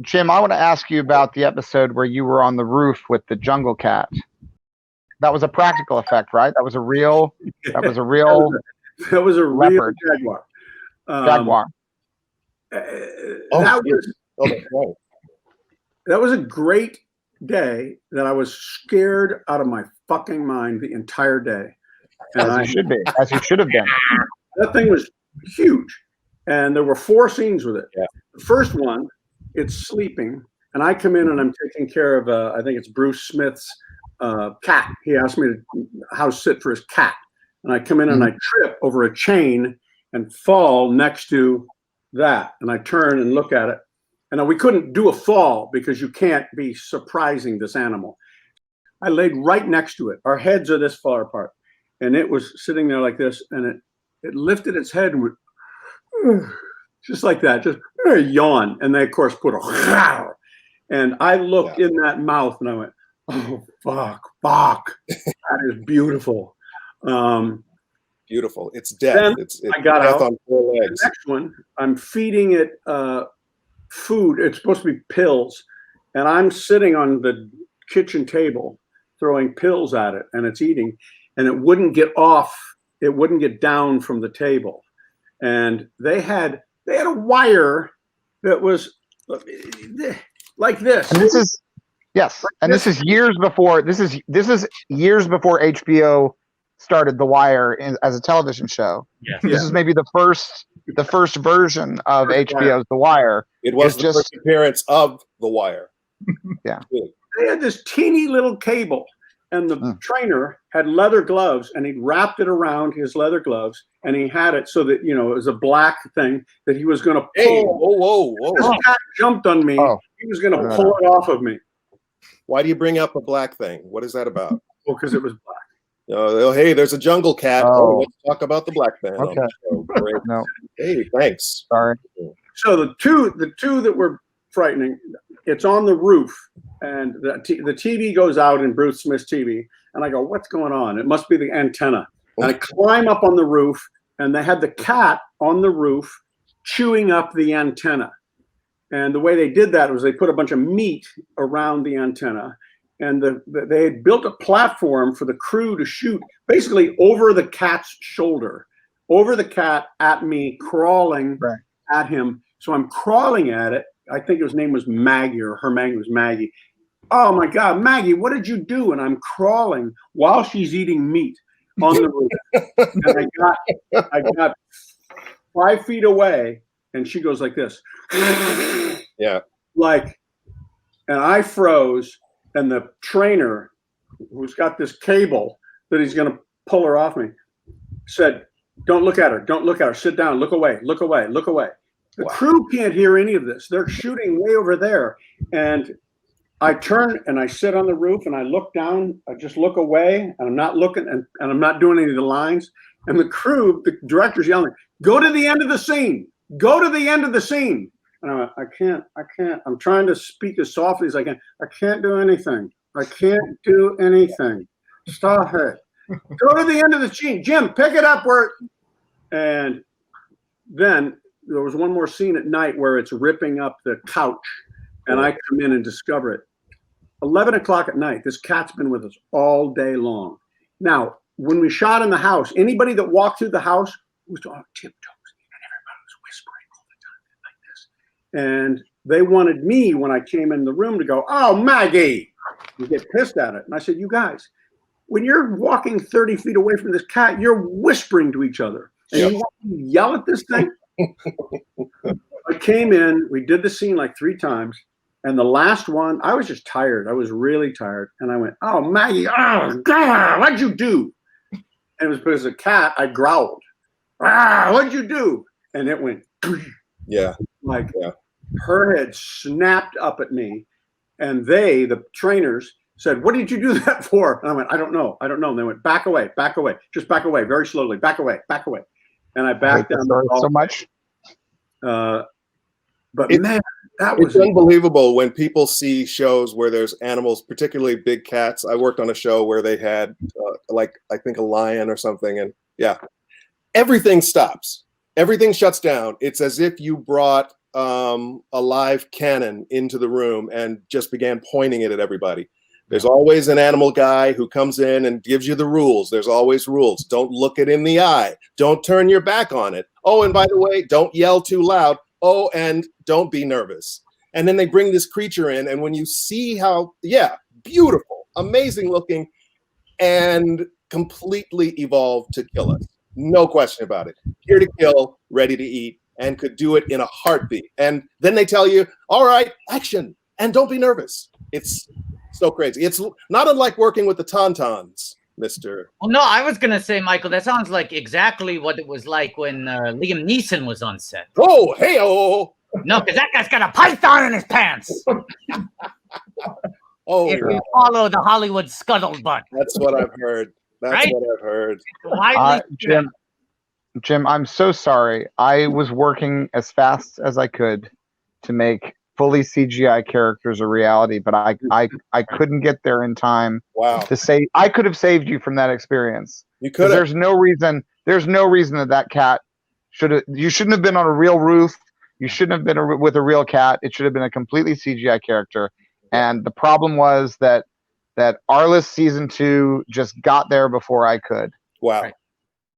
Jim, I want to ask you about the episode where you were on the roof with the jungle cat. That was a practical effect, right? That was a real. That was a real. That was a leopard. real jaguar. Jaguar. That was a great day that I was scared out of my fucking mind the entire day. And As you should be, as you should have been. That thing was huge. And there were 4 scenes with it. Yeah. The first one, it's sleeping. And I come in and I'm taking care of, I think it's Bruce Smith's cat. He asked me to house sit for his cat. And I come in and I trip over a chain and fall next to that. And I turn and look at it. And we couldn't do a fall because you can't be surprising this animal. I laid right next to it. Our heads are this far apart. And it was sitting there like this. And it lifted its head and went, just like that, just a yawn. And they, of course, put a, and I looked in that mouth and I went, oh, fuck. That is beautiful. Beautiful. It's death. It's I got death out. on 4 legs. The next one, I'm feeding it food. It's supposed to be pills. And I'm sitting on the kitchen table throwing pills at it, and it's eating. And it wouldn't get off. It wouldn't get down from the table. And they had a wire that was like this. And this is this is years before. This is years before HBO started The Wire as a television show. Yes. This is maybe the first version of HBO's The Wire. It was the first appearance of The Wire. Yeah. They had this teeny little cable, and the trainer had leather gloves, and he'd wrapped it around his leather gloves, and he had it so that, it was a black thing that he was going to pull. Hey, whoa. This cat jumped on me. He was going to pull it off of me. Why do you bring up a black thing? What is that about? Well, because it was black. Oh, hey, there's a jungle cat. Oh, let's talk about the black thing. Okay. Great. No. Hey, thanks. Sorry. So the two that were frightening, it's on the roof, and the TV goes out in Bruce Smith's TV, and I go, what's going on? It must be the antenna. And I climb up on the roof, and they had the cat on the roof chewing up the antenna. And the way they did that was they put a bunch of meat around the antenna, and they had built a platform for the crew to shoot basically over the cat's shoulder, over the cat at me, crawling at him. So I'm crawling at it. I think his name was Maggie, or her name was Maggie. Oh my God, Maggie, what did you do? And I'm crawling while she's eating meat on the roof. And I got 5 feet away, and she goes like this. Yeah. And I froze, and the trainer, who's got this cable that he's going to pull her off me, said, don't look at her. Don't look at her. Sit down. Look away. Look away. Look away. The crew can't hear any of this. They're shooting way over there. And I turn and I sit on the roof and I look down. I just look away, and I'm not looking, and I'm not doing any of the lines. And the crew, the director's yelling, go to the end of the scene. Go to the end of the scene. And I went, I can't. I'm trying to speak as softly as I can. I can't do anything. I can't do anything. Stop it. Go to the end of the scene. Jim, pick it up where. And then there was one more scene at night where it's ripping up the couch, and I come in and discover it. 11 o'clock at night. This cat's been with us all day long. Now, when we shot in the house, anybody that walked through the house was on tiptoes, and everybody was whispering all the time like this. And they wanted me, when I came in the room, to go, oh, Maggie, and get pissed at it. And I said, you guys, when you're walking 30 feet away from this cat, you're whispering to each other. And you want to yell at this thing? I came in, we did the scene like 3 times. And the last one, I was just tired. I was really tired. And I went, oh, Maggie, oh, God, what'd you do? And it was because of the cat, I growled. What'd you do? And it went, her head snapped up at me. And they, the trainers, said, what did you do that for? And I went, I don't know. And they went, back away, just back away, very slowly, back away. And I backed down. So much. But man, it's unbelievable when people see shows where there's animals, particularly big cats. I worked on a show where they had I think a lion or something, and everything stops. Everything shuts down. It's as if you brought a live cannon into the room and just began pointing it at everybody. There's always an animal guy who comes in and gives you the rules. There's always rules. Don't look it in the eye. Don't turn your back on it. Oh, and by the way, don't yell too loud. Oh, and don't be nervous. And then they bring this creature in, and when you see how, beautiful, amazing looking, and completely evolved to kill us. No question about it. Here to kill, ready to eat, and could do it in a heartbeat. And then they tell you, all right, action, and don't be nervous. It's so crazy. It's not unlike working with the Tauntauns, Mr. Well, no, I was going to say, Michael, that sounds like exactly what it was like when Liam Neeson was on set. Oh, hey-oh. No, because that guy's got a python in his pants. Oh, if you follow the Hollywood scuttlebutt. That's what I've heard. That's right? what I've heard. Jim, I'm so sorry. I was working as fast as I could to make fully CGI characters a reality, but I couldn't get there in time. Wow. To say I could have saved you from that experience. You could. There's no reason that cat you shouldn't have been on a real roof. You shouldn't have been with a real cat. It should have been a completely CGI character. And the problem was that Arliss season 2 just got there before I could. Wow. Right.